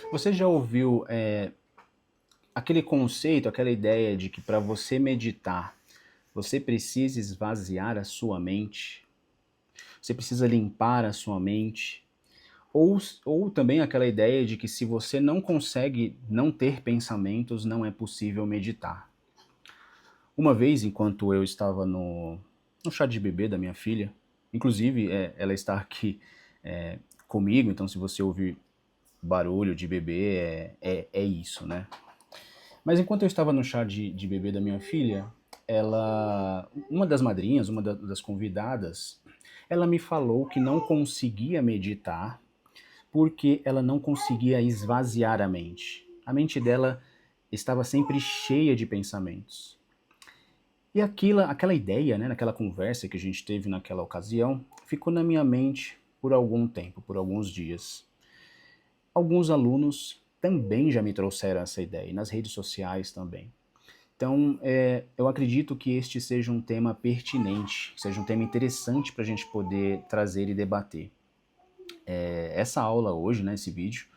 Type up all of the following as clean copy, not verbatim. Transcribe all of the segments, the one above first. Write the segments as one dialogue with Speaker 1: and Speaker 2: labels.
Speaker 1: Você já ouviu aquele conceito, aquela ideia de que para você meditar, você precisa esvaziar a sua mente, você precisa limpar a sua mente? Ou também aquela ideia de que se você não consegue não ter pensamentos, não é possível meditar. Uma vez, enquanto eu estava no chá de bebê da minha filha, inclusive ela está aqui é, comigo, então se você ouvir barulho de bebê, é isso, né? Mas enquanto eu estava no chá de bebê da minha filha, uma das madrinhas, das convidadas, ela me falou que não conseguia meditar porque ela não conseguia esvaziar a mente. A mente dela estava sempre cheia de pensamentos. E aquela ideia, né, naquela conversa que a gente teve naquela ocasião, ficou na minha mente por algum tempo, por alguns dias. Alguns alunos também já me trouxeram essa ideia, e nas redes sociais também. Então, eu acredito que este seja um tema pertinente, seja um tema interessante para a gente poder trazer e debater. Essa aula hoje, né, esse vídeo,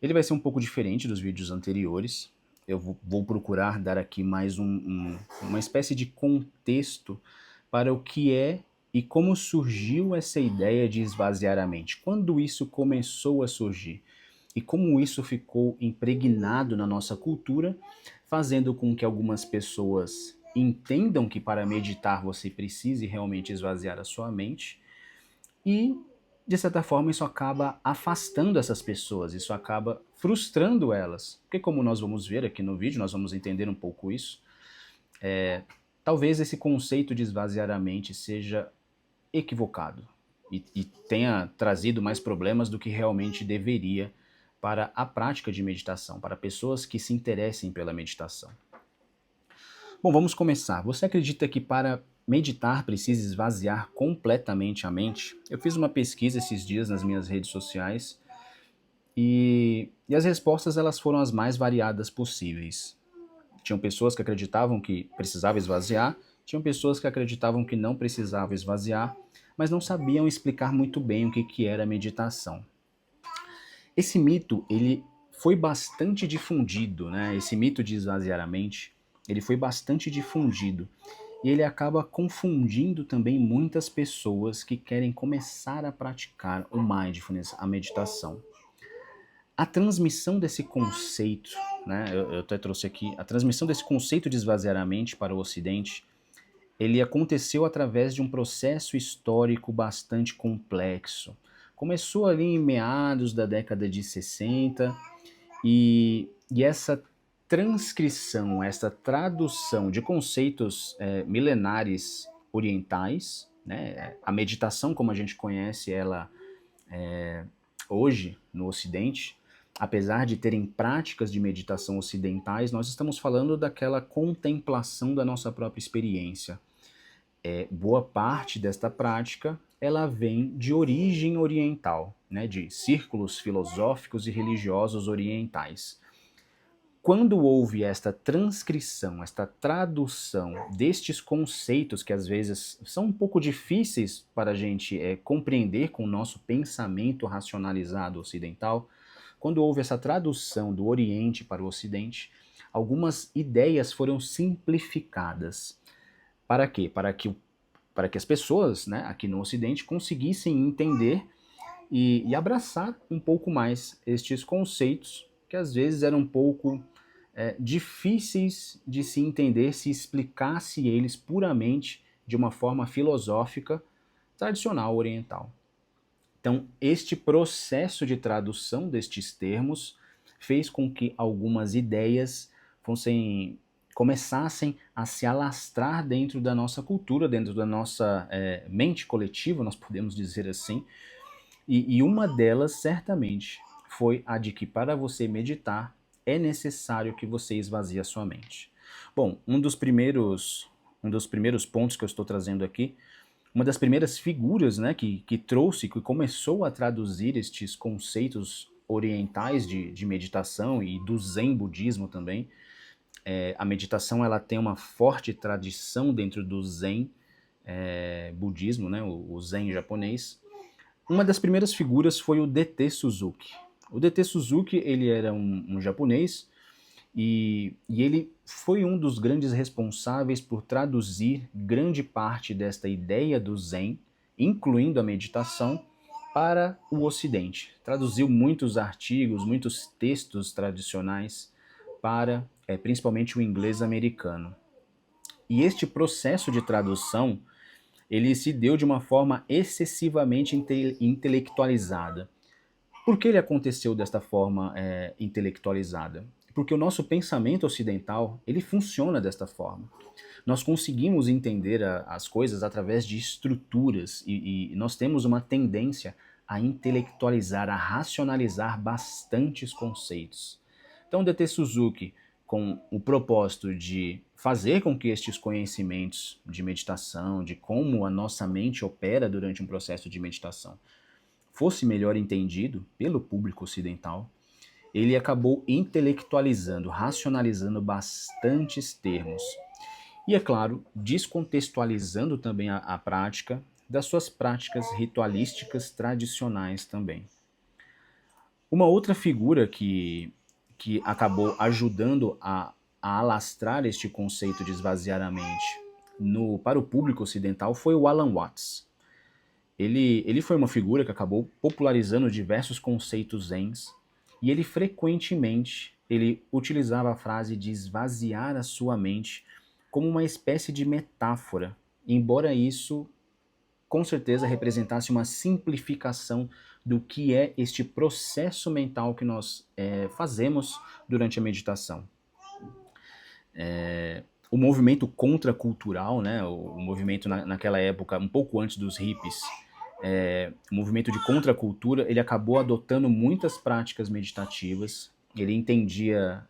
Speaker 1: ele vai ser um pouco diferente dos vídeos anteriores. Eu vou procurar dar aqui mais uma espécie de contexto para o que é e como surgiu essa ideia de esvaziar a mente. Quando isso começou a surgir e como isso ficou impregnado na nossa cultura, fazendo com que algumas pessoas entendam que para meditar você precise realmente esvaziar a sua mente e, de certa forma, isso acaba afastando essas pessoas, isso acaba frustrando elas. Porque, como nós vamos ver aqui no vídeo, nós vamos entender um pouco isso, talvez esse conceito de esvaziar a mente seja equivocado e tenha trazido mais problemas do que realmente deveria para a prática de meditação, para pessoas que se interessem pela meditação. Bom, vamos começar. Você acredita que para meditar precisa esvaziar completamente a mente? Eu fiz uma pesquisa esses dias nas minhas redes sociais e as respostas elas foram as mais variadas possíveis. Tinham pessoas que acreditavam que precisava esvaziar, tinham pessoas que acreditavam que não precisava esvaziar, mas não sabiam explicar muito bem o que era meditação. Esse mito, ele foi bastante difundido, né? Esse mito de esvaziar a mente, ele foi bastante difundido. E ele acaba confundindo também muitas pessoas que querem começar a praticar o mindfulness, a meditação. A transmissão desse conceito, né? Eu até trouxe aqui, a transmissão desse conceito de esvaziar a mente para o Ocidente, ele aconteceu através de um processo histórico bastante complexo. Começou ali em meados da década de 60 e essa transcrição, essa tradução de conceitos milenares orientais, né, a meditação como a gente conhece ela hoje no Ocidente, apesar de terem práticas de meditação ocidentais, nós estamos falando daquela contemplação da nossa própria experiência. Boa parte desta prática ela vem de origem oriental, né, de círculos filosóficos e religiosos orientais. Quando houve esta transcrição, esta tradução destes conceitos que às vezes são um pouco difíceis para a gente compreender com o nosso pensamento racionalizado ocidental, quando houve essa tradução do Oriente para o Ocidente, algumas ideias foram simplificadas. Para quê? Para que as pessoas, né, aqui no Ocidente conseguissem entender e abraçar um pouco mais estes conceitos que às vezes eram um pouco difíceis de se entender se explicasse eles puramente de uma forma filosófica tradicional oriental. Então, este processo de tradução destes termos fez com que algumas ideias fossem começassem a se alastrar dentro da nossa cultura, dentro da nossa mente coletiva, nós podemos dizer assim, e uma delas, certamente, foi a de que para você meditar é necessário que você esvazie a sua mente. Bom, um dos primeiros pontos que eu estou trazendo aqui, uma das primeiras figuras, né, que trouxe, que começou a traduzir estes conceitos orientais de meditação e do Zen budismo também. A meditação ela tem uma forte tradição dentro do Zen budismo, né, o Zen japonês. Uma das primeiras figuras foi o D.T. Suzuki. O D.T. Suzuki, ele era um japonês e ele foi um dos grandes responsáveis por traduzir grande parte desta ideia do Zen, incluindo a meditação, para o Ocidente. Traduziu muitos artigos, muitos textos tradicionais para, principalmente o inglês americano. E este processo de tradução, ele se deu de uma forma excessivamente intelectualizada. Por que ele aconteceu desta forma intelectualizada? Porque o nosso pensamento ocidental, ele funciona desta forma. Nós conseguimos entender as coisas através de estruturas e nós temos uma tendência a intelectualizar, a racionalizar bastantes conceitos. Então, o D.T. Suzuki, com o propósito de fazer com que estes conhecimentos de meditação, de como a nossa mente opera durante um processo de meditação, fosse melhor entendido pelo público ocidental, ele acabou intelectualizando, racionalizando bastantes termos. E, é claro, descontextualizando também a prática das suas práticas ritualísticas tradicionais também. Uma outra figura que acabou ajudando a alastrar este conceito de esvaziar a mente para o público ocidental foi o Alan Watts. Ele foi uma figura que acabou popularizando diversos conceitos zens e ele frequentemente ele utilizava a frase de esvaziar a sua mente como uma espécie de metáfora, embora isso com certeza representasse uma simplificação do que é este processo mental que nós fazemos durante a meditação. O movimento contracultural, né, o movimento naquela época, um pouco antes dos hippies, o movimento de contracultura, ele acabou adotando muitas práticas meditativas. Ele entendia,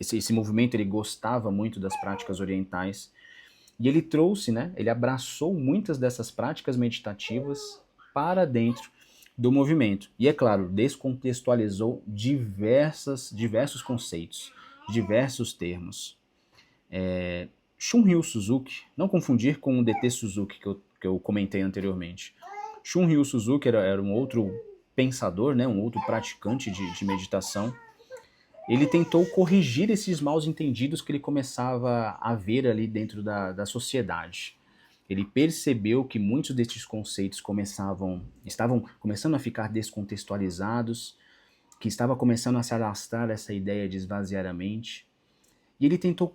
Speaker 1: esse movimento ele gostava muito das práticas orientais, e ele trouxe, né, ele abraçou muitas dessas práticas meditativas para dentro do movimento. E, é claro, descontextualizou diversos conceitos, diversos termos. Shunryu Suzuki, não confundir com o D.T. Suzuki que eu comentei anteriormente. Shunryu Suzuki era um outro pensador, né, um outro praticante de meditação. Ele tentou corrigir esses maus entendidos que ele começava a ver ali dentro da sociedade. Ele percebeu que muitos desses conceitos estavam começando a ficar descontextualizados, que estava começando a se alastrar essa ideia de esvaziar a mente. E ele tentou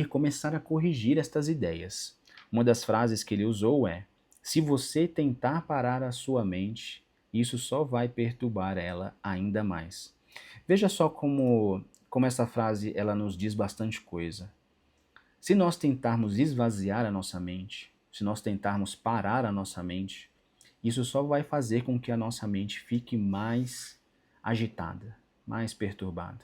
Speaker 1: começar a corrigir estas ideias. Uma das frases que ele usou é: se você tentar parar a sua mente, isso só vai perturbar ela ainda mais. Veja só como essa frase ela nos diz bastante coisa. Se nós tentarmos esvaziar a nossa mente, se nós tentarmos parar a nossa mente, isso só vai fazer com que a nossa mente fique mais agitada, mais perturbada.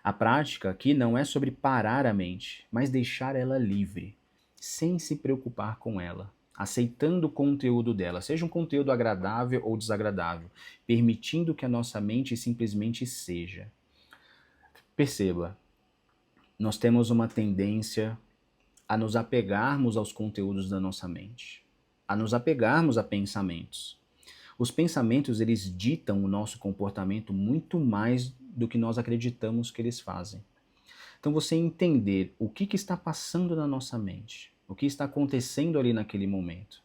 Speaker 1: A prática aqui não é sobre parar a mente, mas deixar ela livre, sem se preocupar com ela, aceitando o conteúdo dela, seja um conteúdo agradável ou desagradável, permitindo que a nossa mente simplesmente seja. Perceba, nós temos uma tendência a nos apegarmos aos conteúdos da nossa mente, a nos apegarmos a pensamentos. Os pensamentos, eles ditam o nosso comportamento muito mais do que nós acreditamos que eles fazem. Então, você entender o que está passando na nossa mente, o que está acontecendo ali naquele momento,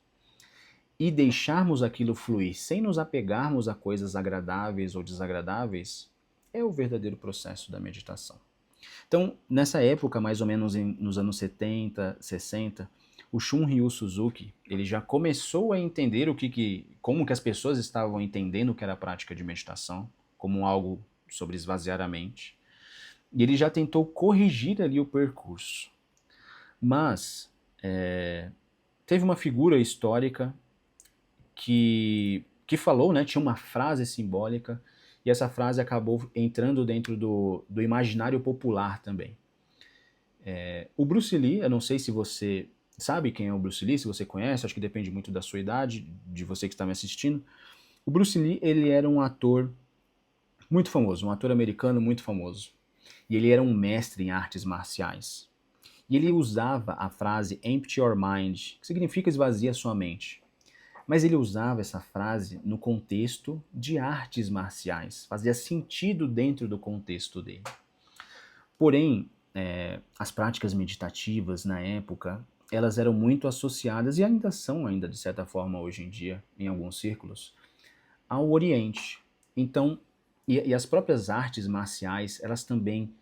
Speaker 1: e deixarmos aquilo fluir sem nos apegarmos a coisas agradáveis ou desagradáveis, é o verdadeiro processo da meditação. Então, nessa época, mais ou menos nos anos 70, 60, o Shunryu Suzuki, ele já começou a entender como que as pessoas estavam entendendo o que era a prática de meditação, como algo sobre esvaziar a mente. E ele já tentou corrigir ali o percurso. Mas teve uma figura histórica que falou, né, tinha uma frase simbólica, e essa frase acabou entrando dentro do imaginário popular também. O Bruce Lee, eu não sei se você sabe quem é o Bruce Lee, se você conhece, acho que depende muito da sua idade, de você que está me assistindo. O Bruce Lee, ele era um ator muito famoso, um ator americano muito famoso. E ele era um mestre em artes marciais. E ele usava a frase empty your mind, que significa esvazia sua mente, Mas ele usava essa frase no contexto de artes marciais, fazia sentido dentro do contexto dele. Porém, as práticas meditativas na época, elas eram muito associadas, e ainda são, ainda de certa forma hoje em dia, em alguns círculos, ao Oriente. Então, e as próprias artes marciais, elas também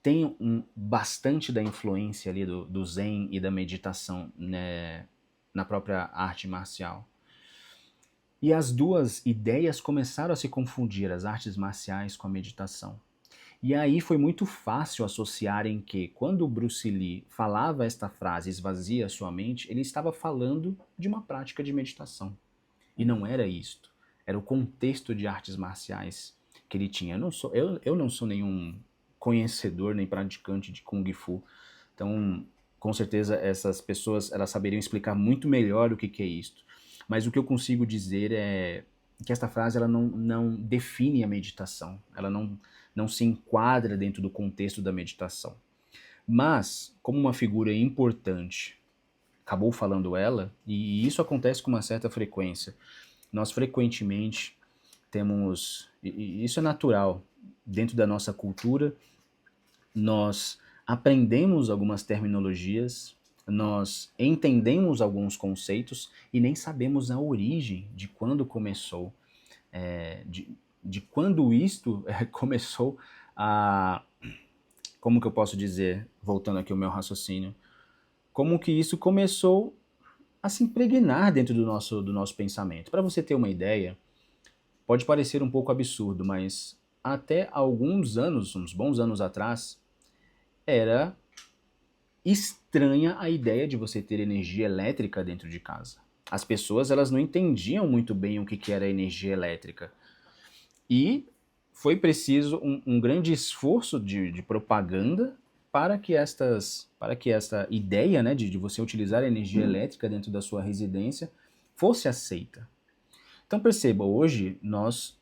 Speaker 1: têm bastante da influência ali do Zen e da meditação, né, na própria arte marcial. E as duas ideias começaram a se confundir, as artes marciais com a meditação. E aí foi muito fácil associarem que, quando o Bruce Lee falava esta frase, esvazia sua mente, ele estava falando de uma prática de meditação. E não era isto. Era o contexto de artes marciais que ele tinha. Eu não sou nenhum conhecedor nem praticante de Kung Fu. Então, com certeza, essas pessoas elas saberiam explicar muito melhor o que é isto. Mas o que eu consigo dizer é que esta frase ela não define a meditação. Ela não se enquadra dentro do contexto da meditação. Mas, como uma figura importante acabou falando ela, e isso acontece com uma certa frequência, nós frequentemente temos, e isso é natural, dentro da nossa cultura, nós aprendemos algumas terminologias, nós entendemos alguns conceitos e nem sabemos a origem de quando começou, de quando isto começou a, como que eu posso dizer, voltando aqui ao meu raciocínio, como que isso começou a se impregnar dentro do nosso pensamento. Para você ter uma ideia, pode parecer um pouco absurdo, mas até alguns anos, uns bons anos atrás, era estranha a ideia de você ter energia elétrica dentro de casa. As pessoas elas não entendiam muito bem o que era energia elétrica. E foi preciso um grande esforço de propaganda para que esta ideia, né, de você utilizar a energia elétrica dentro da sua residência fosse aceita. Então perceba, hoje nós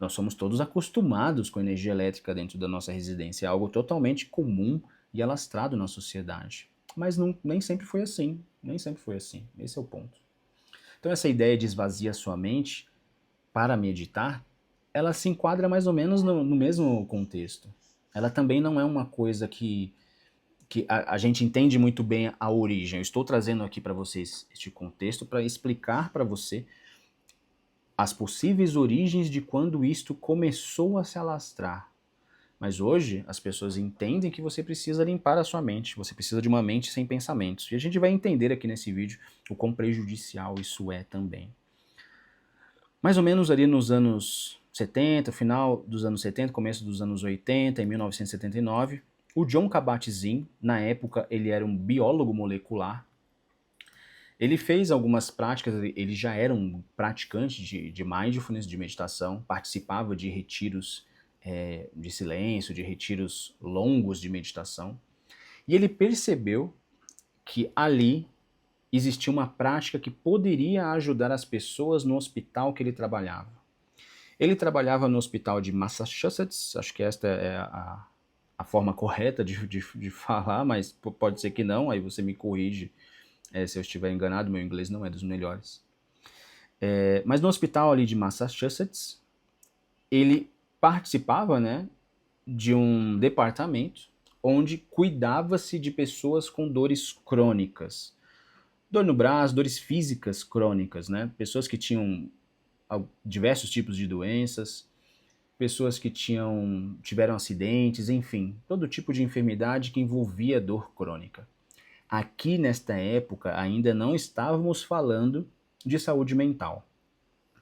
Speaker 1: somos todos acostumados com energia elétrica dentro da nossa residência, é algo totalmente comum e alastrado na sociedade. Mas nem sempre foi assim, nem sempre foi assim, esse é o ponto. Então essa ideia de esvaziar sua mente para meditar, ela se enquadra mais ou menos no mesmo contexto. Ela também não é uma coisa que a gente entende muito bem a origem. Eu estou trazendo aqui para vocês este contexto para explicar para você as possíveis origens de quando isto começou a se alastrar. Mas hoje as pessoas entendem que você precisa limpar a sua mente, você precisa de uma mente sem pensamentos. E a gente vai entender aqui nesse vídeo o quão prejudicial isso é também. Mais ou menos ali nos anos 70, final dos anos 70, começo dos anos 80, em 1979, o Jon Kabat-Zinn, na época ele era um biólogo molecular, ele fez algumas práticas, ele já era um praticante de mindfulness, de meditação, participava de retiros de silêncio, de retiros longos de meditação, e ele percebeu que ali existia uma prática que poderia ajudar as pessoas no hospital que ele trabalhava. Ele trabalhava no hospital de Massachusetts, acho que esta é a forma correta de falar, mas pode ser que não, aí você me corrige se eu estiver enganado, meu inglês não é dos melhores. Mas no hospital ali de Massachusetts, ele participava, né, de um departamento onde cuidava-se de pessoas com dores crônicas. Dor no braço, dores físicas crônicas, né? Pessoas que tinham diversos tipos de doenças, pessoas que tiveram acidentes, enfim, todo tipo de enfermidade que envolvia dor crônica. Aqui, nesta época, ainda não estávamos falando de saúde mental.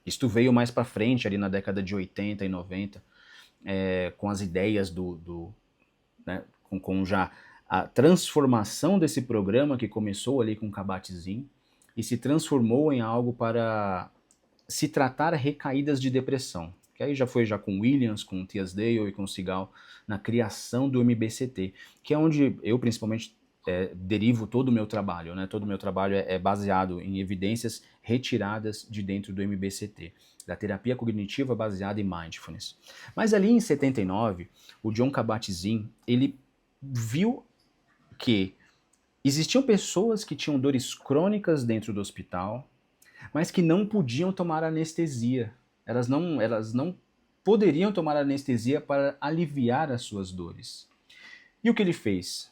Speaker 1: Isto veio mais para frente, ali na década de 80 e 90, com as ideias né, com já a transformação desse programa que começou ali com o Kabat-Zinn e se transformou em algo para se tratar recaídas de depressão. Que aí já foi com Williams, com Teasdale e com Segal na criação do MBCT, que é onde eu principalmente derivo todo o meu trabalho, né? Todo o meu trabalho é baseado em evidências retiradas de dentro do MBCT, da terapia cognitiva baseada em mindfulness. Mas ali em 79, o Jon Kabat-Zinn, ele viu que existiam pessoas que tinham dores crônicas dentro do hospital, mas que não podiam tomar anestesia. Elas não poderiam tomar anestesia para aliviar as suas dores. E o que ele fez?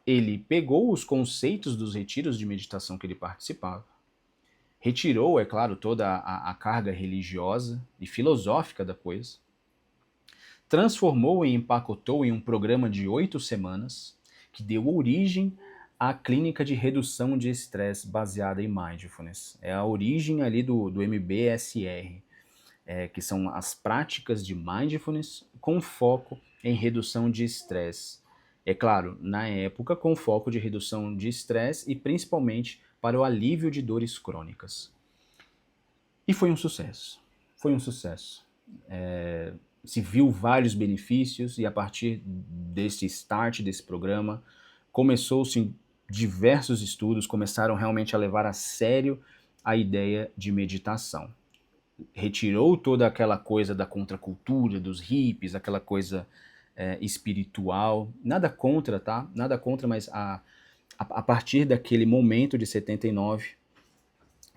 Speaker 1: Ele pegou os conceitos dos retiros de meditação que ele participava, retirou, é claro, toda a carga religiosa e filosófica da coisa, transformou e empacotou em um programa de 8 semanas que deu origem à clínica de redução de estresse baseada em mindfulness. É a origem ali do MBSR, que são as práticas de mindfulness com foco em redução de estresse. É claro, na época com foco de redução de estresse e principalmente para o alívio de dores crônicas. E foi um sucesso. Foi um sucesso. Se viu vários benefícios e a partir desse start desse programa começou-se diversos estudos, começaram realmente a levar a sério a ideia de meditação. Retirou toda aquela coisa da contracultura, dos hippies, aquela coisa espiritual. Nada contra, tá? Nada contra, mas a partir daquele momento de 79,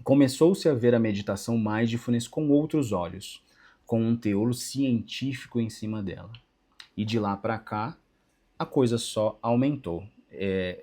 Speaker 1: começou-se a ver a meditação mindfulness com outros olhos, com um teor científico em cima dela. E de lá para cá, a coisa só aumentou.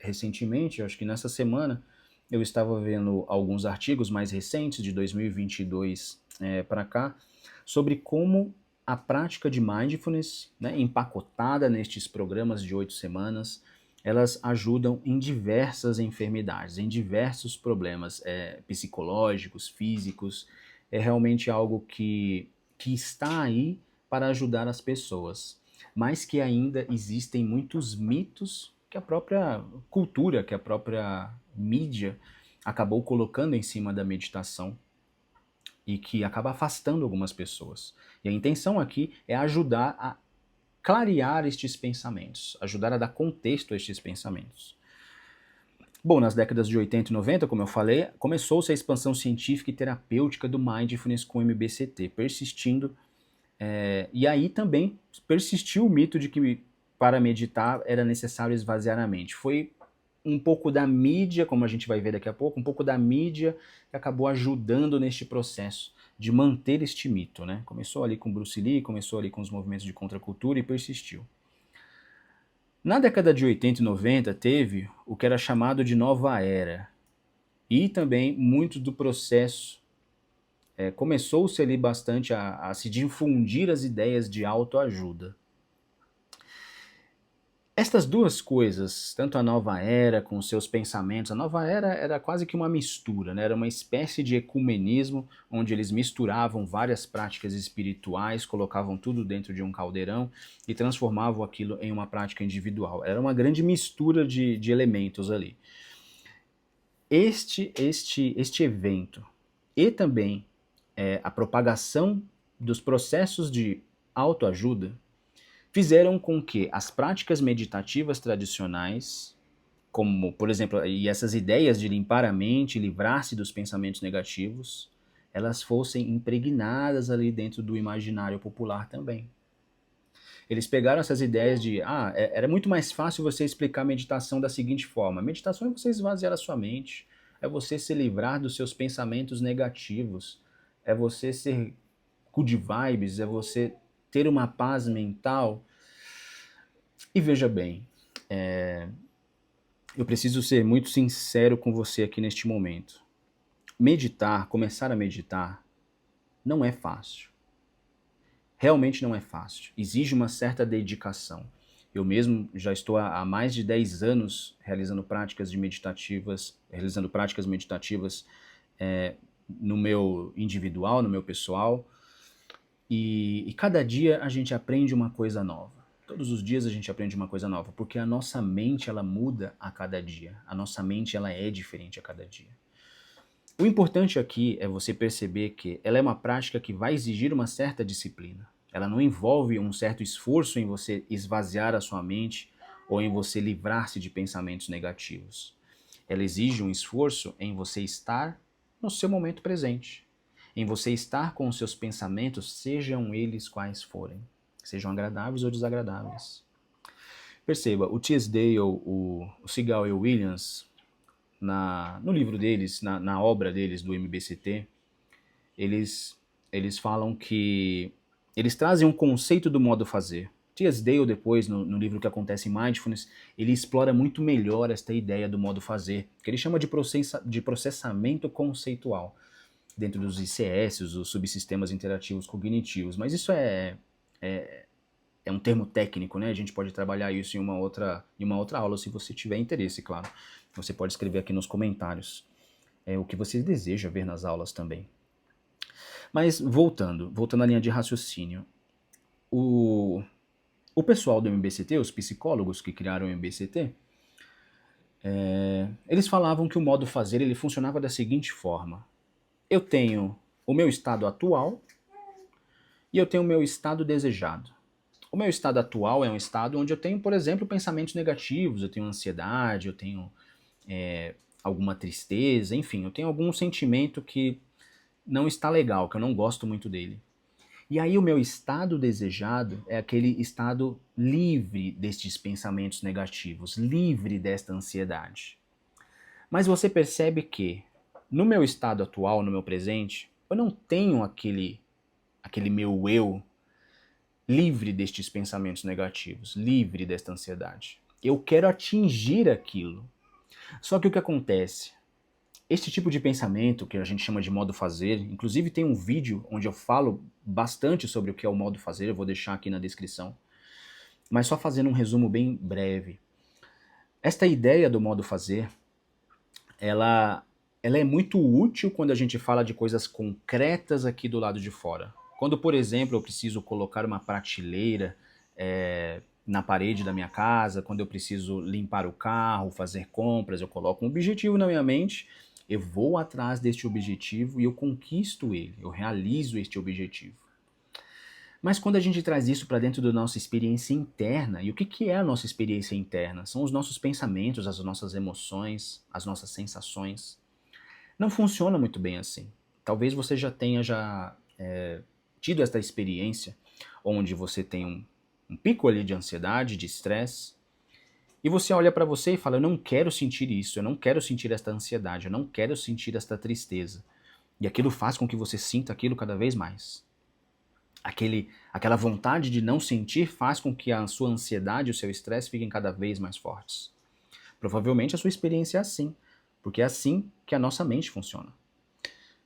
Speaker 1: Recentemente, acho que nessa semana, eu estava vendo alguns artigos mais recentes, de 2022 para cá, sobre como a prática de mindfulness, né, empacotada nestes programas de 8 semanas, elas ajudam em diversas enfermidades, em diversos problemas psicológicos, físicos. É realmente algo que está aí para ajudar as pessoas, mas que ainda existem muitos mitos que a própria cultura, que a própria mídia acabou colocando em cima da meditação e que acaba afastando algumas pessoas. E a intenção aqui é ajudar a clarear estes pensamentos, ajudar a dar contexto a estes pensamentos. Bom, nas décadas de 80 e 90, como eu falei, começou-se a expansão científica e terapêutica do mindfulness com o MBCT, persistindo, e aí também persistiu o mito de que para meditar era necessário esvaziar a mente. Foi um pouco da mídia, como a gente vai ver daqui a pouco, um pouco da mídia que acabou ajudando neste processo de manter este mito, né? Começou ali com Bruce Lee, começou ali com os movimentos de contracultura e persistiu. Na década de 80 e 90 teve o que era chamado de Nova Era, e também muito do processo começou-se ali bastante a se difundir as ideias de autoajuda. Estas duas coisas, tanto a Nova Era com os seus pensamentos, a Nova Era era quase que uma mistura, né? Era uma espécie de ecumenismo, onde eles misturavam várias práticas espirituais, colocavam tudo dentro de um caldeirão e transformavam aquilo em uma prática individual. Era uma grande mistura de elementos ali. Este evento e também a propagação dos processos de autoajuda fizeram com que as práticas meditativas tradicionais, como, por exemplo, e essas ideias de limpar a mente, livrar-se dos pensamentos negativos, elas fossem impregnadas ali dentro do imaginário popular também. Eles pegaram essas ideias de, era muito mais fácil você explicar a meditação da seguinte forma: meditação é você esvaziar a sua mente, é você se livrar dos seus pensamentos negativos, é você ser good vibes, é você ter uma paz mental. E veja bem, eu preciso ser muito sincero com você aqui neste momento. Meditar, começar a meditar, não é fácil. Realmente não é fácil. Exige uma certa dedicação. Eu mesmo já estou há mais de 10 anos realizando práticas meditativas no meu individual, no meu pessoal, e cada dia a gente aprende uma coisa nova. Todos os dias a gente aprende uma coisa nova, porque a nossa mente ela muda a cada dia. A nossa mente ela é diferente a cada dia. O importante aqui é você perceber que ela é uma prática que vai exigir uma certa disciplina. Ela não envolve um certo esforço em você esvaziar a sua mente ou em você livrar-se de pensamentos negativos. Ela exige um esforço em você estar no seu momento presente, em você estar com os seus pensamentos, sejam eles quais forem, sejam agradáveis ou desagradáveis. Perceba, o T.S. Dale, o Seagal e o Williams, no livro deles, na obra deles do MBCT, eles falam que eles trazem um conceito do modo fazer. Teasdale, depois, no livro que acontece em Mindfulness, ele explora muito melhor esta ideia do modo fazer, que ele chama de processamento conceitual, dentro dos ICS, os subsistemas interativos cognitivos. Mas isso é um termo técnico, né? A gente pode trabalhar isso em uma outra aula, se você tiver interesse, claro. Você pode escrever aqui nos comentários o que você deseja ver nas aulas também. Mas voltando à linha de raciocínio, o pessoal do MBCT, os psicólogos que criaram o MBCT, eles falavam que o modo fazer ele funcionava da seguinte forma: eu tenho o meu estado atual e eu tenho o meu estado desejado. O meu estado atual é um estado onde eu tenho, por exemplo, pensamentos negativos, eu tenho ansiedade, eu tenho alguma tristeza, enfim, eu tenho algum sentimento que não está legal, que eu não gosto muito dele. E aí o meu estado desejado é aquele estado livre destes pensamentos negativos, livre desta ansiedade. Mas você percebe que no meu estado atual, no meu presente, eu não tenho aquele meu eu livre destes pensamentos negativos, livre desta ansiedade. Eu quero atingir aquilo. Só que o que acontece? Este tipo de pensamento, que a gente chama de modo fazer, inclusive tem um vídeo onde eu falo bastante sobre o que é o modo fazer, eu vou deixar aqui na descrição, mas só fazendo um resumo bem breve. Esta ideia do modo fazer, ela é muito útil quando a gente fala de coisas concretas aqui do lado de fora. Quando, por exemplo, eu preciso colocar uma prateleira na parede da minha casa, quando eu preciso limpar o carro, fazer compras, eu coloco um objetivo na minha mente, eu vou atrás deste objetivo e eu conquisto ele, eu realizo este objetivo. Mas quando a gente traz isso para dentro da nossa experiência interna, e o que é a nossa experiência interna? São os nossos pensamentos, as nossas emoções, as nossas sensações. Não funciona muito bem assim. Talvez você já tenha tido esta experiência onde você tem um pico ali de ansiedade, de estresse, e você olha para você e fala: eu não quero sentir isso, eu não quero sentir esta ansiedade, eu não quero sentir esta tristeza. E aquilo faz com que você sinta aquilo cada vez mais. Aquela vontade de não sentir faz com que a sua ansiedade e o seu estresse fiquem cada vez mais fortes. Provavelmente a sua experiência é assim, porque é assim que a nossa mente funciona.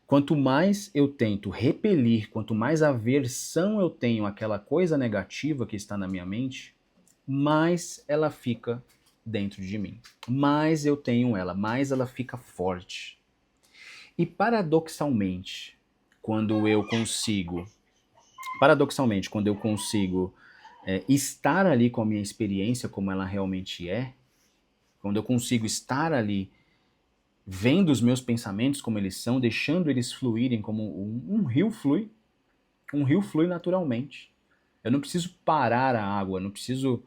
Speaker 1: Quanto mais eu tento repelir, quanto mais aversão eu tenho àquela coisa negativa que está na minha mente, mais ela fica dentro de mim. Mais eu tenho ela, mais ela fica forte. E paradoxalmente, quando eu consigo estar ali com a minha experiência como ela realmente é, quando eu consigo estar ali vendo os meus pensamentos como eles são, deixando eles fluírem como um rio flui naturalmente. Eu não preciso parar a água, não preciso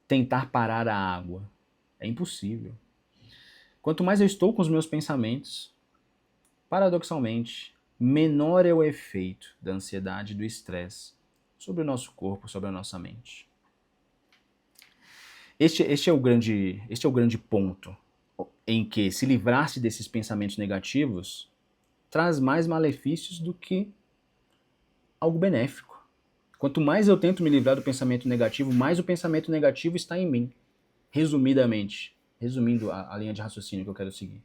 Speaker 1: tentar parar a água. É impossível. Quanto mais eu estou com os meus pensamentos, paradoxalmente, menor é o efeito da ansiedade e do estresse sobre o nosso corpo, sobre a nossa mente. Este é o grande ponto em que se livrar-se desses pensamentos negativos traz mais malefícios do que algo benéfico. Quanto mais eu tento me livrar do pensamento negativo, mais o pensamento negativo está em mim. Resumindo a linha de raciocínio que eu quero seguir.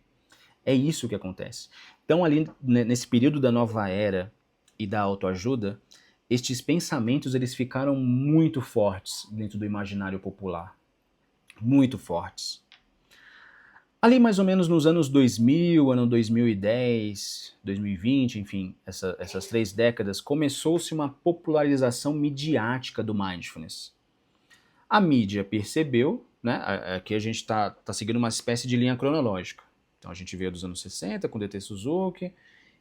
Speaker 1: É isso que acontece. Então, ali nesse período da nova era e da autoajuda, estes pensamentos eles ficaram muito fortes dentro do imaginário popular. Muito fortes. Ali mais ou menos nos anos 2000, ano 2010, 2020, enfim, essas 3 décadas, começou-se uma popularização midiática do mindfulness. A mídia percebeu, né, aqui a gente está seguindo uma espécie de linha cronológica. Então a gente veio dos anos 60 com D.T. Suzuki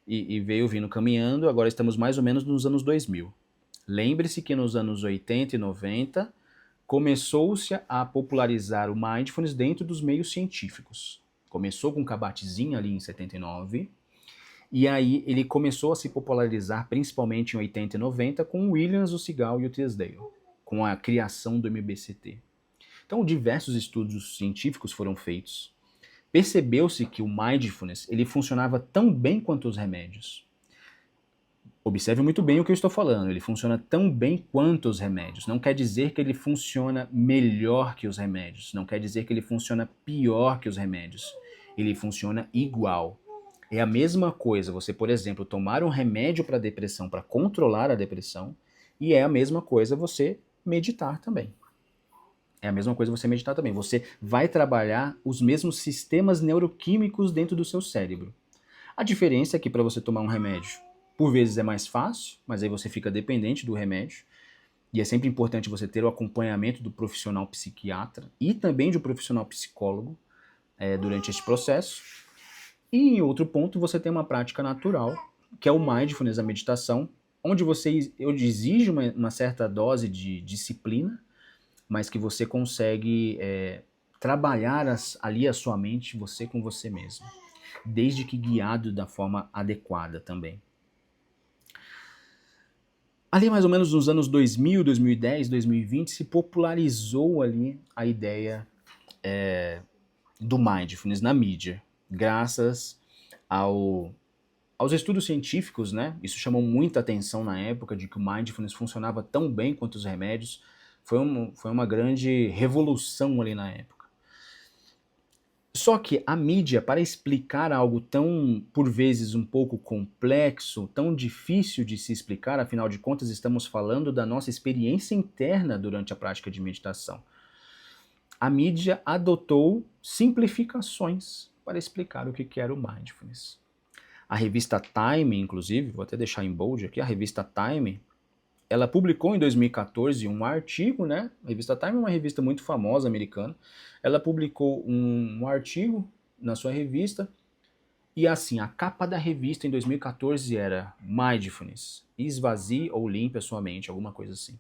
Speaker 1: e veio vindo caminhando, agora estamos mais ou menos nos anos 2000. Lembre-se que nos anos 80 e 90 começou-se a popularizar o mindfulness dentro dos meios científicos. Começou com Kabat-Zinn ali em 79, e aí ele começou a se popularizar principalmente em 80 e 90 com o Williams, o Segal e o Teasdale, com a criação do MBCT. Então diversos estudos científicos foram feitos percebeu-se que o mindfulness ele funcionava tão bem quanto os remédios. Observe muito bem o que eu estou falando, ele funciona tão bem quanto os remédios. Não quer dizer que ele funciona melhor que os remédios, não quer dizer que ele funciona pior que os remédios. Ele funciona igual. É a mesma coisa você, por exemplo, tomar um remédio para depressão, para controlar a depressão, e é a mesma coisa você meditar também. É a mesma coisa você meditar também. Você vai trabalhar os mesmos sistemas neuroquímicos dentro do seu cérebro. A diferença é que para você tomar um remédio, por vezes é mais fácil, mas aí você fica dependente do remédio. E é sempre importante você ter o acompanhamento do profissional psiquiatra e também de um profissional psicólogo durante esse processo. E em outro ponto, você tem uma prática natural, que é o mindfulness, a meditação, onde você exige uma certa dose de disciplina, mas que você consegue trabalhar ali a sua mente, você com você mesmo, desde que guiado da forma adequada também. Ali mais ou menos nos anos 2000, 2010, 2020, se popularizou ali a ideia do mindfulness na mídia, graças aos estudos científicos, né? Isso chamou muita atenção na época, de que o mindfulness funcionava tão bem quanto os remédios. Foi uma grande revolução ali na época. Só que a mídia, para explicar algo tão, por vezes, um pouco complexo, tão difícil de se explicar, afinal de contas, estamos falando da nossa experiência interna durante a prática de meditação. A mídia adotou simplificações para explicar o que era o mindfulness. A revista Time, inclusive, vou até deixar em bold aqui, a revista Time, ela publicou em 2014 um artigo, né? A revista Time é uma revista muito famosa americana. Ela publicou um artigo na sua revista e assim, a capa da revista em 2014 era Mindfulness, esvazie ou limpe a sua mente, alguma coisa assim.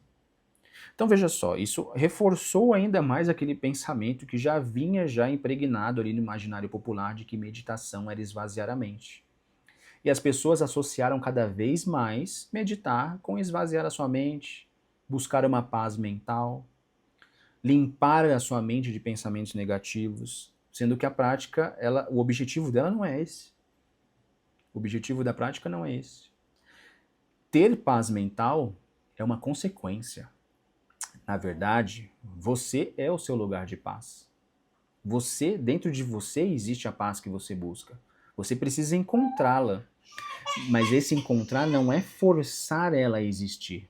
Speaker 1: Então veja só, isso reforçou ainda mais aquele pensamento que já vinha impregnado ali no imaginário popular de que meditação era esvaziar a mente. E as pessoas associaram cada vez mais meditar com esvaziar a sua mente, buscar uma paz mental, limpar a sua mente de pensamentos negativos, sendo que a prática, o objetivo dela não é esse. O objetivo da prática não é esse. Ter paz mental é uma consequência. Na verdade, você é o seu lugar de paz. Dentro de você existe a paz que você busca. Você precisa encontrá-la. Mas esse encontrar não é forçar ela a existir.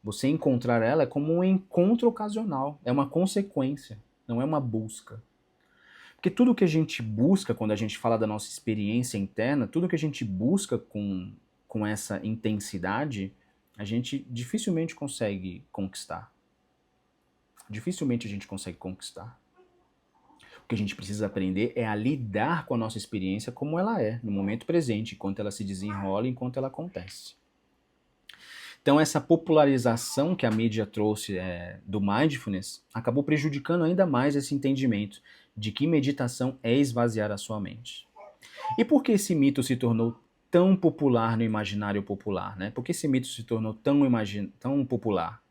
Speaker 1: Você encontrar ela é como um encontro ocasional, é uma consequência, não é uma busca. Porque tudo que a gente busca, quando a gente fala da nossa experiência interna, tudo que a gente busca com essa intensidade, a gente dificilmente consegue conquistar. Dificilmente a gente consegue conquistar. O que a gente precisa aprender é a lidar com a nossa experiência como ela é, no momento presente, enquanto ela se desenrola, enquanto ela acontece. Então essa popularização que a mídia trouxe do mindfulness acabou prejudicando ainda mais esse entendimento de que meditação é esvaziar a sua mente. E por que esse mito se tornou tão popular no imaginário popular, né? Por que esse mito se tornou tão popular?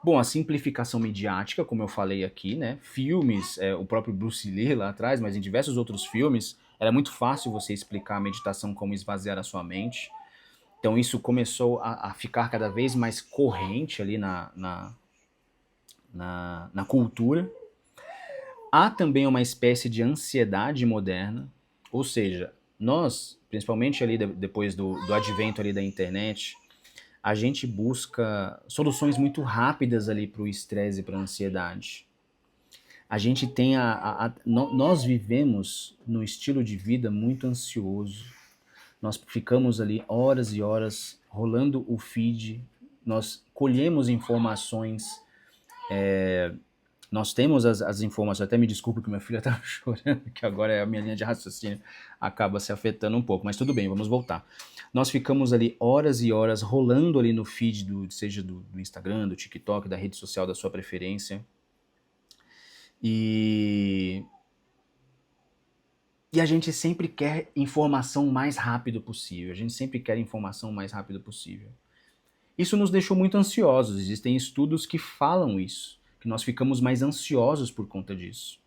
Speaker 1: Bom, a simplificação midiática, como eu falei aqui, né? Filmes, o próprio Bruce Lee lá atrás, mas em diversos outros filmes, era muito fácil você explicar a meditação como esvaziar a sua mente. Então isso começou a ficar cada vez mais corrente ali na cultura. Há também uma espécie de ansiedade moderna, ou seja, nós, principalmente ali depois do advento ali da internet, a gente busca soluções muito rápidas ali para o estresse e para a ansiedade. A gente tem nós vivemos num estilo de vida muito ansioso. Nós ficamos ali horas e horas rolando o feed, nós colhemos informações, nós temos as informações, até me desculpe que minha filha estava chorando, que agora a minha linha de raciocínio acaba se afetando um pouco, mas tudo bem, vamos voltar. Nós ficamos ali horas e horas rolando ali no feed, seja do Instagram, do TikTok, da rede social da sua preferência. E a gente sempre quer informação o mais rápido possível. A gente sempre quer informação o mais rápido possível. Isso nos deixou muito ansiosos. Existem estudos que falam isso, que nós ficamos mais ansiosos por conta disso.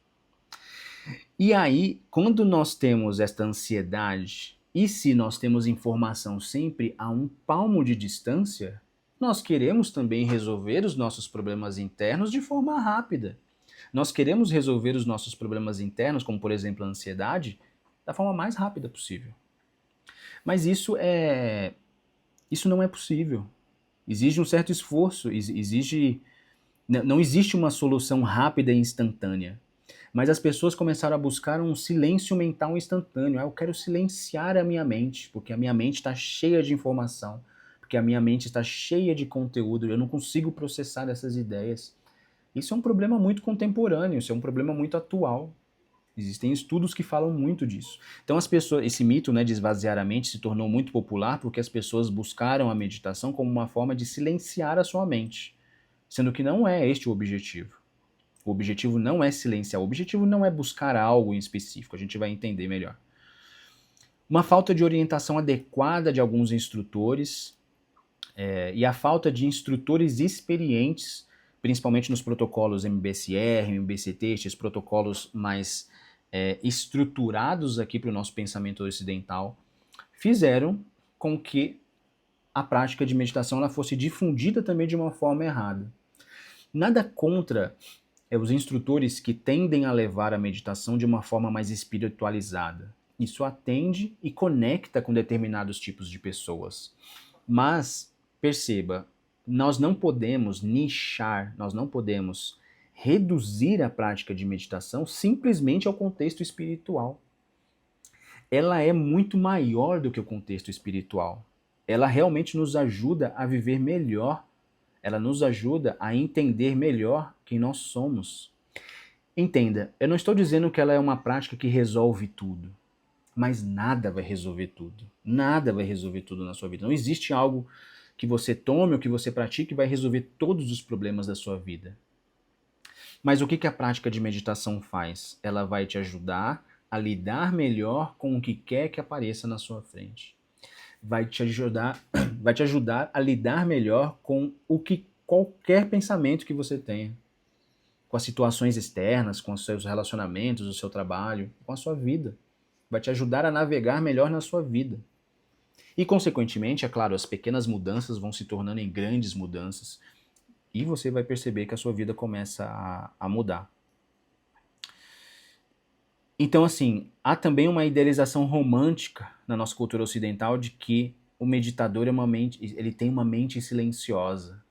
Speaker 1: E aí, quando nós temos esta ansiedade, e se nós temos informação sempre a um palmo de distância, nós queremos também resolver os nossos problemas internos de forma rápida. Nós queremos resolver os nossos problemas internos, como por exemplo a ansiedade, da forma mais rápida possível. Mas isso não é possível. Exige um certo esforço, não existe uma solução rápida e instantânea. Mas as pessoas começaram a buscar um silêncio mental instantâneo. Eu quero silenciar a minha mente, porque a minha mente está cheia de informação, porque a minha mente está cheia de conteúdo, eu não consigo processar essas ideias. Isso é um problema muito contemporâneo, isso é um problema muito atual. Existem estudos que falam muito disso. Então as pessoas, esse mito, né, de esvaziar a mente se tornou muito popular porque as pessoas buscaram a meditação como uma forma de silenciar a sua mente, sendo que não é este o objetivo. O objetivo não é silenciar, o objetivo não é buscar algo em específico, a gente vai entender melhor. Uma falta de orientação adequada de alguns instrutores e a falta de instrutores experientes, principalmente nos protocolos MBSR, MBCT, estes protocolos mais estruturados aqui para o nosso pensamento ocidental, fizeram com que a prática de meditação ela fosse difundida também de uma forma errada. Nada contra os instrutores que tendem a levar a meditação de uma forma mais espiritualizada. Isso atende e conecta com determinados tipos de pessoas. Mas, perceba, nós não podemos nichar, nós não podemos reduzir a prática de meditação simplesmente ao contexto espiritual. Ela é muito maior do que o contexto espiritual. Ela realmente nos ajuda a viver melhor. Ela nos ajuda a entender melhor quem nós somos. Entenda, eu não estou dizendo que ela é uma prática que resolve tudo, mas nada vai resolver tudo. Nada vai resolver tudo na sua vida. Não existe algo que você tome ou que você pratique que vai resolver todos os problemas da sua vida. Mas o que a prática de meditação faz? Ela vai te ajudar a lidar melhor com o que quer que apareça na sua frente. Vai te ajudar a lidar melhor com qualquer pensamento que você tenha, com as situações externas, com os seus relacionamentos, o seu trabalho, com a sua vida. Vai te ajudar a navegar melhor na sua vida. E, consequentemente, é claro, as pequenas mudanças vão se tornando em grandes mudanças e você vai perceber que a sua vida começa a mudar. Então, assim, há também uma idealização romântica na nossa cultura ocidental de que o meditador ele tem uma mente silenciosa.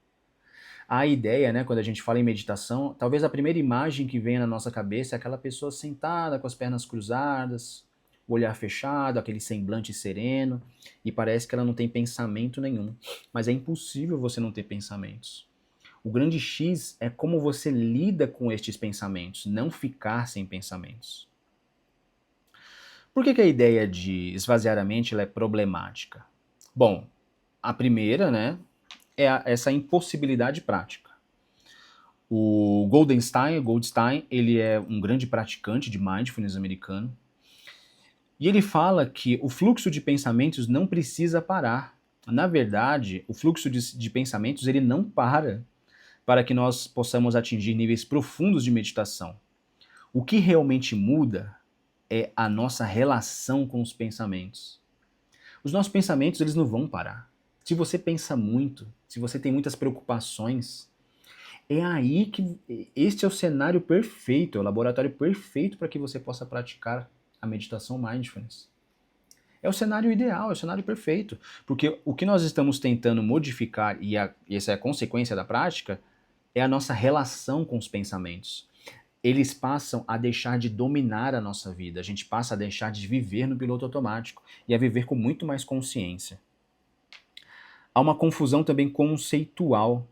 Speaker 1: A ideia, né, quando a gente fala em meditação, talvez a primeira imagem que vem na nossa cabeça é aquela pessoa sentada com as pernas cruzadas, o olhar fechado, aquele semblante sereno, e parece que ela não tem pensamento nenhum. Mas é impossível você não ter pensamentos. O grande X é como você lida com estes pensamentos, não ficar sem pensamentos. Por que a ideia de esvaziar a mente ela é problemática? Bom, a primeira, né, é essa impossibilidade prática. O Goldstein, ele é um grande praticante de mindfulness americano, e ele fala que o fluxo de pensamentos não precisa parar. Na verdade, o fluxo de pensamentos ele não para que nós possamos atingir níveis profundos de meditação. O que realmente muda é a nossa relação com os pensamentos. Os nossos pensamentos eles não vão parar. Se você pensa muito, se você tem muitas preocupações, é aí que este é o cenário perfeito, é o laboratório perfeito para que você possa praticar a meditação mindfulness. É o cenário ideal, é o cenário perfeito, porque o que nós estamos tentando modificar, e essa é a consequência da prática, é a nossa relação com os pensamentos. Eles passam a deixar de dominar a nossa vida, a gente passa a deixar de viver no piloto automático e a viver com muito mais consciência. Há uma confusão também conceitual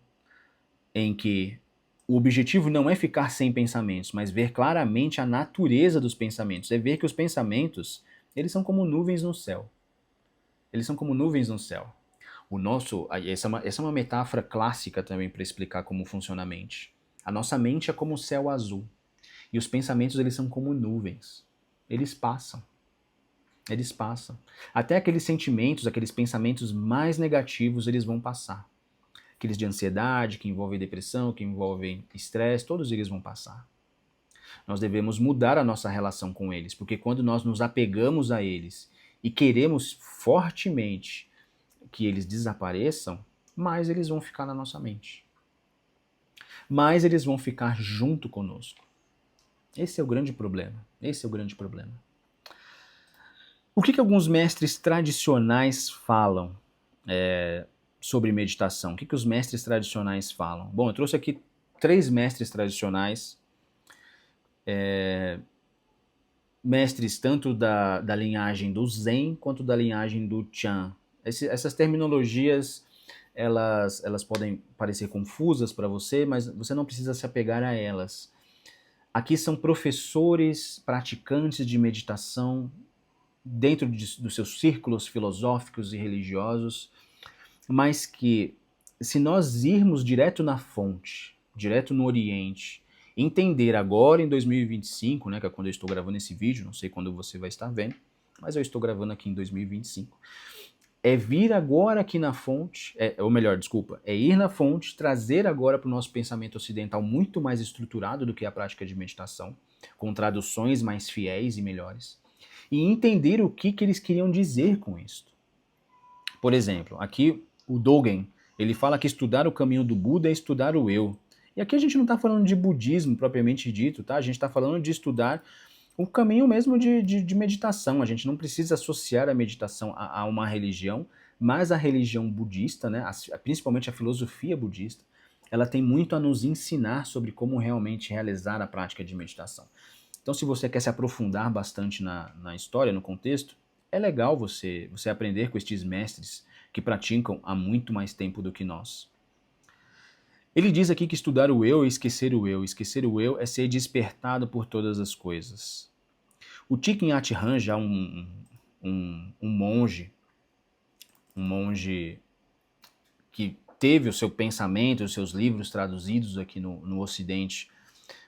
Speaker 1: em que o objetivo não é ficar sem pensamentos, mas ver claramente a natureza dos pensamentos, é ver que os pensamentos, eles são como nuvens no céu. Eles são como nuvens no céu. Essa é uma metáfora clássica também para explicar como funciona a mente. A nossa mente é como o céu azul. E os pensamentos, eles são como nuvens. Eles passam. Eles passam. Até aqueles sentimentos, aqueles pensamentos mais negativos, eles vão passar. Aqueles de ansiedade, que envolvem depressão, que envolvem estresse, todos eles vão passar. Nós devemos mudar a nossa relação com eles, porque quando nós nos apegamos a eles e queremos fortemente que eles desapareçam, mais eles vão ficar na nossa mente. Mais eles vão ficar junto conosco. Esse é o grande problema. Esse é o grande problema. O que alguns mestres tradicionais falam sobre meditação? O que os mestres tradicionais falam? Bom, eu trouxe aqui 3 mestres tradicionais, mestres tanto da linhagem do Zen quanto da linhagem do Chan. Essas terminologias, elas podem parecer confusas para você, mas você não precisa se apegar a elas. Aqui são professores, praticantes de meditação, dentro dos seus círculos filosóficos e religiosos, mas que, se nós irmos direto na fonte, direto no Oriente, entender agora em 2025, né, que é quando eu estou gravando esse vídeo, não sei quando você vai estar vendo, mas eu estou gravando aqui em 2025, é vir agora aqui na fonte, ou melhor, desculpa, é ir na fonte, trazer agora para o nosso pensamento ocidental muito mais estruturado do que a prática de meditação, com traduções mais fiéis e melhores, e entender o que eles queriam dizer com isso. Por exemplo, aqui o Dogen, ele fala que estudar o caminho do Buda é estudar o eu. E aqui a gente não está falando de budismo propriamente dito, tá? A gente está falando de estudar o caminho mesmo de meditação. A gente não precisa associar a meditação a uma religião, mas a religião budista, né, principalmente a filosofia budista, ela tem muito a nos ensinar sobre como realmente realizar a prática de meditação. Então, se você quer se aprofundar bastante na história, no contexto, é legal você aprender com estes mestres que praticam há muito mais tempo do que nós. Ele diz aqui que estudar o eu é esquecer o eu. Esquecer o eu é ser despertado por todas as coisas. O Thich Nhat Hanh, já um monge que teve o seu pensamento, os seus livros traduzidos aqui no Ocidente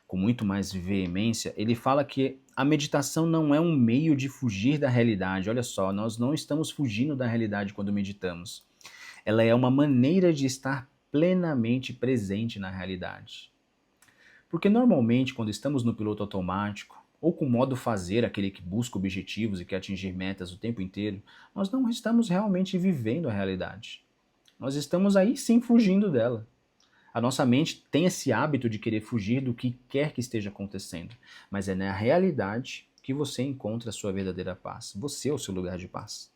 Speaker 1: com muito mais veemência, ele fala que a meditação não é um meio de fugir da realidade. Olha só, nós não estamos fugindo da realidade quando meditamos. Ela é uma maneira de estar plenamente presente na realidade. Porque normalmente, quando estamos no piloto automático, ou com modo fazer, aquele que busca objetivos e quer atingir metas o tempo inteiro, nós não estamos realmente vivendo a realidade. Nós estamos aí sim fugindo dela. A nossa mente tem esse hábito de querer fugir do que quer que esteja acontecendo, mas é na realidade que você encontra a sua verdadeira paz. Você é o seu lugar de paz.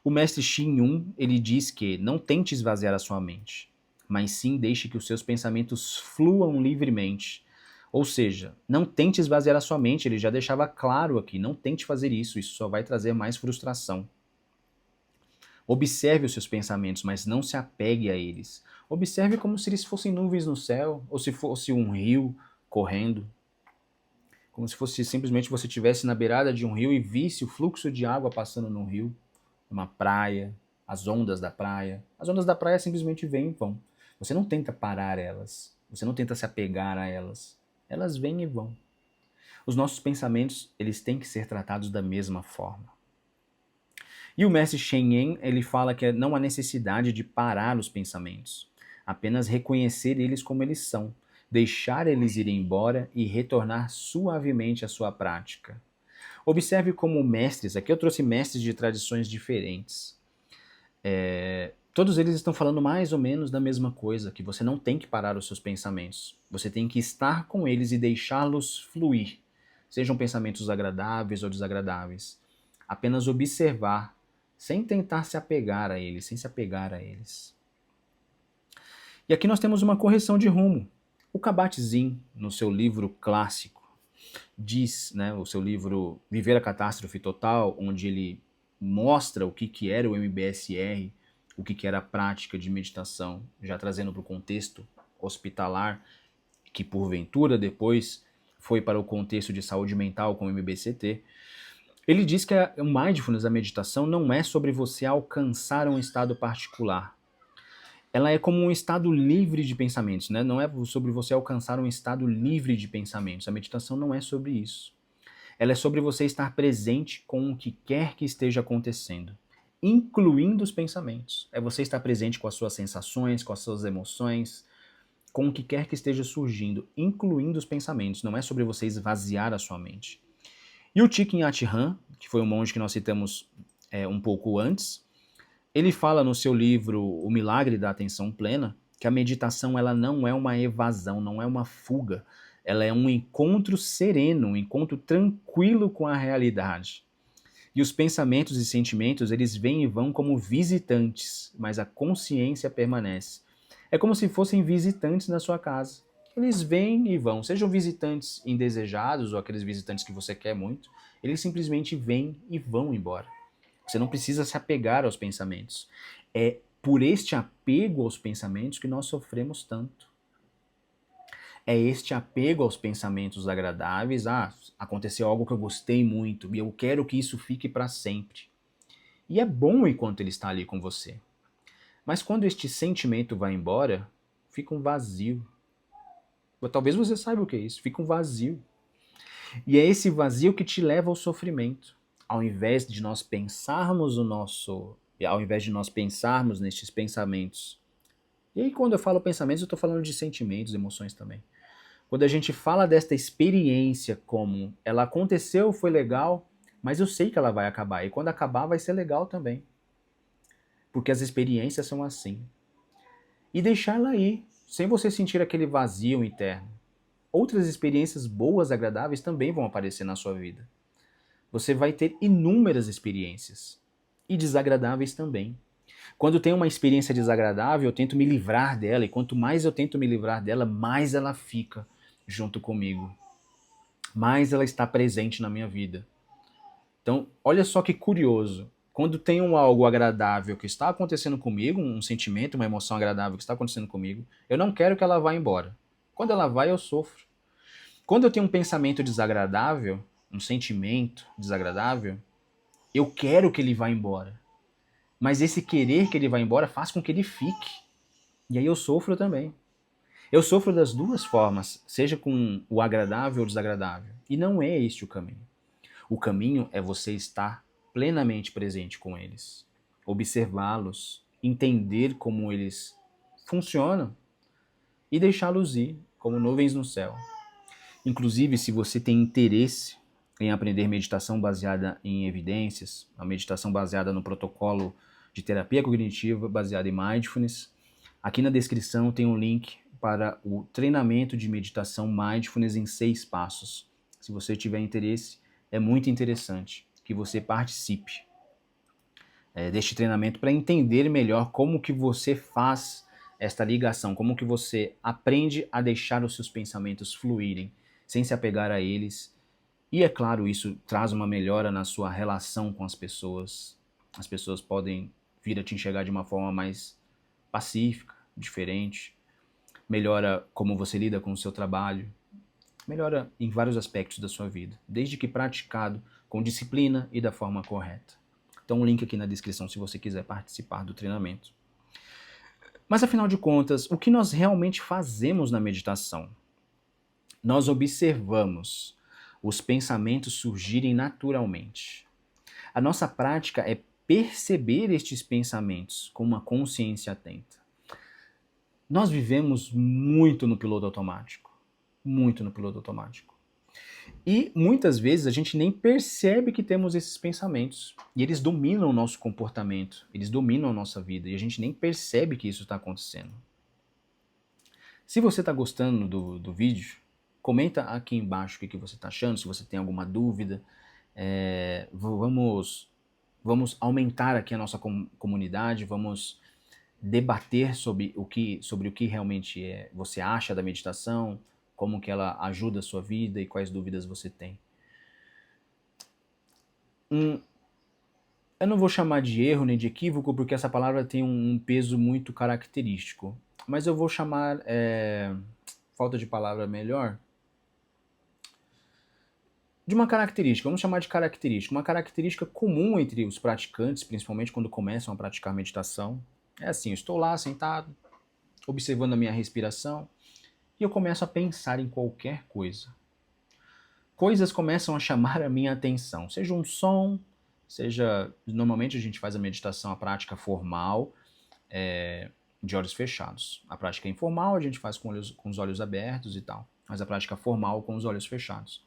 Speaker 1: O mestre Xing Yun, ele diz que não tente esvaziar a sua mente, mas sim deixe que os seus pensamentos fluam livremente. Ou seja, não tente esvaziar a sua mente, ele já deixava claro aqui, não tente fazer isso só vai trazer mais frustração. Observe os seus pensamentos, mas não se apegue a eles. Observe como se eles fossem nuvens no céu, ou se fosse um rio correndo. Como se fosse simplesmente você estivesse na beirada de um rio e visse o fluxo de água passando no rio, uma praia, as ondas da praia. As ondas da praia simplesmente vêm e vão. Você não tenta parar elas, você não tenta se apegar a elas. Elas vêm e vão. Os nossos pensamentos, eles têm que ser tratados da mesma forma. E o mestre Shen Yen, ele fala que não há necessidade de parar os pensamentos, apenas reconhecer eles como eles são, deixar eles irem embora e retornar suavemente à sua prática. Observe como mestres, aqui eu trouxe mestres de tradições diferentes, todos eles estão falando mais ou menos da mesma coisa, que você não tem que parar os seus pensamentos, você tem que estar com eles e deixá-los fluir, sejam pensamentos agradáveis ou desagradáveis, apenas observar, sem tentar se apegar a eles, sem se apegar a eles. E aqui nós temos uma correção de rumo. O Kabat-Zinn, no seu livro clássico, diz, né, o seu livro Viver a Catástrofe Total, onde ele mostra o que era o MBSR, o que era a prática de meditação, já trazendo para o contexto hospitalar, que porventura depois foi para o contexto de saúde mental com o MBCT. Ele diz que o mindfulness, a meditação, não é sobre você alcançar um estado particular. Ela é como um estado livre de pensamentos, né? Não é sobre você alcançar um estado livre de pensamentos. A meditação não é sobre isso. Ela é sobre você estar presente com o que quer que esteja acontecendo, incluindo os pensamentos. É você estar presente com as suas sensações, com as suas emoções, com o que quer que esteja surgindo, incluindo os pensamentos. Não é sobre você esvaziar a sua mente. E o Thich Nhat Hanh, que foi um monge que nós citamos um pouco antes, ele fala no seu livro O Milagre da Atenção Plena que a meditação ela não é uma evasão, não é uma fuga, ela é um encontro sereno, um encontro tranquilo com a realidade. E os pensamentos e sentimentos, eles vêm e vão como visitantes, mas a consciência permanece. É como se fossem visitantes na sua casa. Eles vêm e vão, sejam visitantes indesejados ou aqueles visitantes que você quer muito, eles simplesmente vêm e vão embora. Você não precisa se apegar aos pensamentos. É por este apego aos pensamentos que nós sofremos tanto. É este apego aos pensamentos agradáveis. Ah, aconteceu algo que eu gostei muito e eu quero que isso fique para sempre. E é bom enquanto ele está ali com você. Mas quando este sentimento vai embora, fica um vazio. Talvez você saiba o que é isso, fica um vazio. E é esse vazio que te leva ao sofrimento. Ao invés de nós pensarmos nestes pensamentos. E aí quando eu falo pensamentos, eu estou falando de sentimentos, emoções também. Quando a gente fala desta experiência como ela aconteceu, foi legal, mas eu sei que ela vai acabar. E quando acabar vai ser legal também. Porque as experiências são assim. E deixá-la ir, sem você sentir aquele vazio interno. Outras experiências boas, agradáveis também vão aparecer na sua vida. Você vai ter inúmeras experiências. E desagradáveis também. Quando tem uma experiência desagradável, eu tento me livrar dela. E quanto mais eu tento me livrar dela, mais ela fica junto comigo. Mais ela está presente na minha vida. Então, olha só que curioso. Quando tem algo agradável que está acontecendo comigo, um sentimento, uma emoção agradável que está acontecendo comigo, eu não quero que ela vá embora. Quando ela vai, eu sofro. Quando eu tenho um pensamento desagradável, um sentimento desagradável, eu quero que ele vá embora. Mas esse querer que ele vá embora faz com que ele fique. E aí eu sofro também. Eu sofro das duas formas, seja com o agradável ou desagradável. E não é este o caminho. O caminho é você estar plenamente presente com eles, observá-los, entender como eles funcionam e deixá-los ir como nuvens no céu. Inclusive, se você tem interesse em aprender meditação baseada em evidências, a meditação baseada no protocolo de terapia cognitiva baseada em mindfulness, aqui na descrição tem um link para o treinamento de meditação mindfulness em 6 passos. Se você tiver interesse, é muito interessante que você participe deste treinamento para entender melhor como que você faz esta ligação, como que você aprende a deixar os seus pensamentos fluírem, sem se apegar a eles. E é claro, isso traz uma melhora na sua relação com as pessoas. As pessoas podem vir a te enxergar de uma forma mais pacífica, diferente. Melhora como você lida com o seu trabalho. Melhora em vários aspectos da sua vida, desde que praticado com disciplina e da forma correta. Então, um link aqui na descrição se você quiser participar do treinamento. Mas afinal de contas, o que nós realmente fazemos na meditação? Nós observamos os pensamentos surgirem naturalmente. A nossa prática é perceber estes pensamentos com uma consciência atenta. Nós vivemos muito no piloto automático. Muito no piloto automático. E muitas vezes a gente nem percebe que temos esses pensamentos. E eles dominam o nosso comportamento, eles dominam a nossa vida. E a gente nem percebe que isso está acontecendo. Se você está gostando do vídeo, comenta aqui embaixo o que você está achando, se você tem alguma dúvida. Vamos aumentar aqui a nossa comunidade, vamos debater sobre o que realmente você acha da meditação, como que ela ajuda a sua vida e quais dúvidas você tem. Eu não vou chamar de erro nem de equívoco, porque essa palavra tem um peso muito característico, mas eu vou chamar, falta de palavra melhor, de uma característica, vamos chamar de característica, uma característica comum entre os praticantes, principalmente quando começam a praticar meditação. É assim, eu estou lá sentado, observando a minha respiração, e eu começo a pensar em qualquer coisa. Coisas começam a chamar a minha atenção, seja um som, seja... Normalmente a gente faz a meditação, a prática formal, de olhos fechados. A prática informal a gente faz com os olhos abertos e tal, mas a prática formal com os olhos fechados.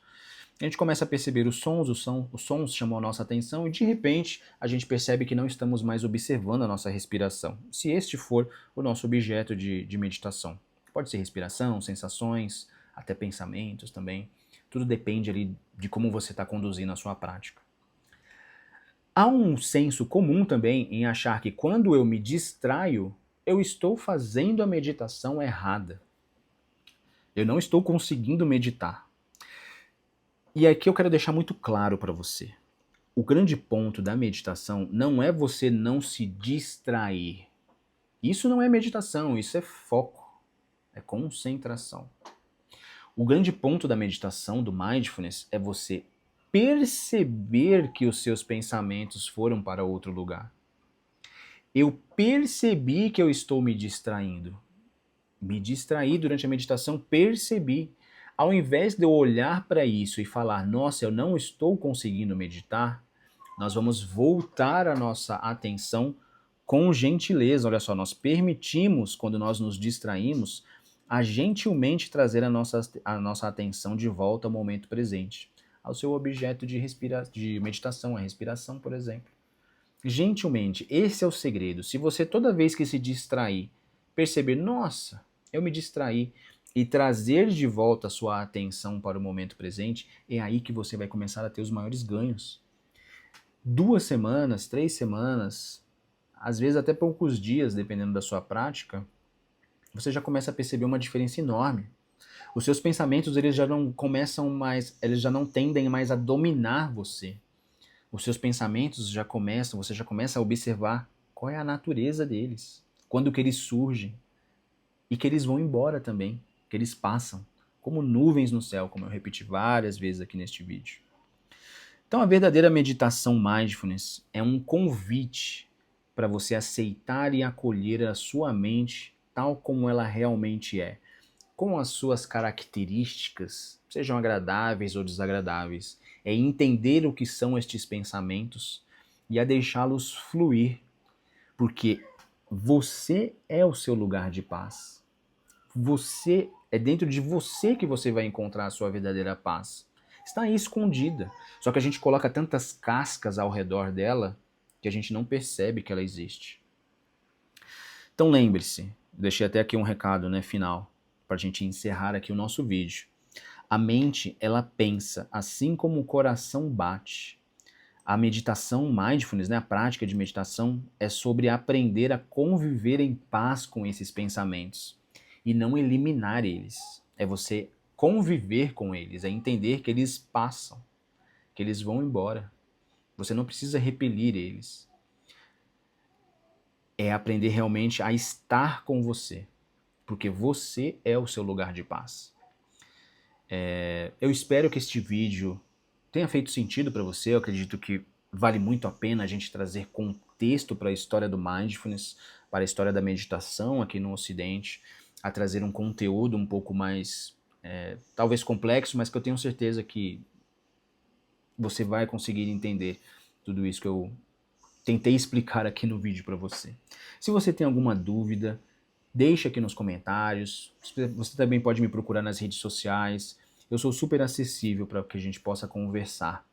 Speaker 1: A gente começa a perceber os sons chamam a nossa atenção e de repente a gente percebe que não estamos mais observando a nossa respiração, se este for o nosso objeto de meditação. Pode ser respiração, sensações, até pensamentos também. Tudo depende ali de como você está conduzindo a sua prática. Há um senso comum também em achar que quando eu me distraio, eu estou fazendo a meditação errada. Eu não estou conseguindo meditar. E aqui eu quero deixar muito claro para você. O grande ponto da meditação não é você não se distrair. Isso não é meditação, isso é foco, é concentração. O grande ponto da meditação, do mindfulness, é você perceber que os seus pensamentos foram para outro lugar. Eu percebi que eu estou me distraindo. Me distraí durante a meditação, percebi. Ao invés de eu olhar para isso e falar, nossa, eu não estou conseguindo meditar, nós vamos voltar a nossa atenção com gentileza. Olha só, nós permitimos, quando nós nos distraímos, a gentilmente trazer a nossa atenção de volta ao momento presente, ao seu objeto de meditação, a respiração, por exemplo. Gentilmente, esse é o segredo. Se você toda vez que se distrair, perceber, nossa, eu me distraí, e trazer de volta a sua atenção para o momento presente, é aí que você vai começar a ter os maiores ganhos. 2 semanas, 3 semanas, às vezes até poucos dias, dependendo da sua prática, você já começa a perceber uma diferença enorme. Os seus pensamentos, eles já não começam mais, eles já não tendem mais a dominar você. Os seus pensamentos você já começa a observar qual é a natureza deles, quando que eles surgem e que eles vão embora também, que eles passam, como nuvens no céu, como eu repeti várias vezes aqui neste vídeo. Então a verdadeira meditação mindfulness é um convite para você aceitar e acolher a sua mente tal como ela realmente é, com as suas características, sejam agradáveis ou desagradáveis. É entender o que são estes pensamentos e a deixá-los fluir, porque você é o seu lugar de paz. É dentro de você que você vai encontrar a sua verdadeira paz. Está aí escondida. Só que a gente coloca tantas cascas ao redor dela que a gente não percebe que ela existe. Então lembre-se, deixei até aqui um recado, final, para a gente encerrar aqui o nosso vídeo. A mente, ela pensa, assim como o coração bate. A meditação mindfulness, a prática de meditação, é sobre aprender a conviver em paz com esses pensamentos e não eliminar eles. É você conviver com eles, é entender que eles passam, que eles vão embora. Você não precisa repelir eles. É aprender realmente a estar com você, porque você é o seu lugar de paz. Eu espero que este vídeo tenha feito sentido para você. Eu acredito que vale muito a pena a gente trazer contexto para a história do mindfulness, para a história da meditação aqui no Ocidente, a trazer um conteúdo um pouco mais, talvez complexo, mas que eu tenho certeza que você vai conseguir entender tudo isso que eu tentei explicar aqui no vídeo para você. Se você tem alguma dúvida, deixa aqui nos comentários. Você também pode me procurar nas redes sociais. Eu sou super acessível para que a gente possa conversar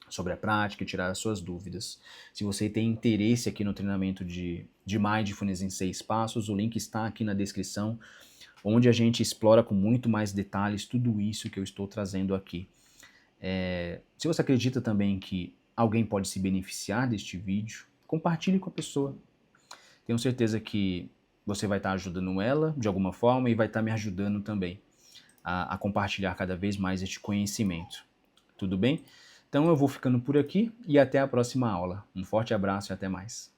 Speaker 1: sobre a prática e tirar as suas dúvidas. Se você tem interesse aqui no treinamento de Mindfulness em 6 passos, o link está aqui na descrição, onde a gente explora com muito mais detalhes tudo isso que eu estou trazendo aqui. Se você acredita também que alguém pode se beneficiar deste vídeo, compartilhe com a pessoa. Tenho certeza que você vai estar ajudando ela de alguma forma e vai estar me ajudando também a compartilhar cada vez mais este conhecimento. Tudo bem? Então eu vou ficando por aqui e até a próxima aula. Um forte abraço e até mais.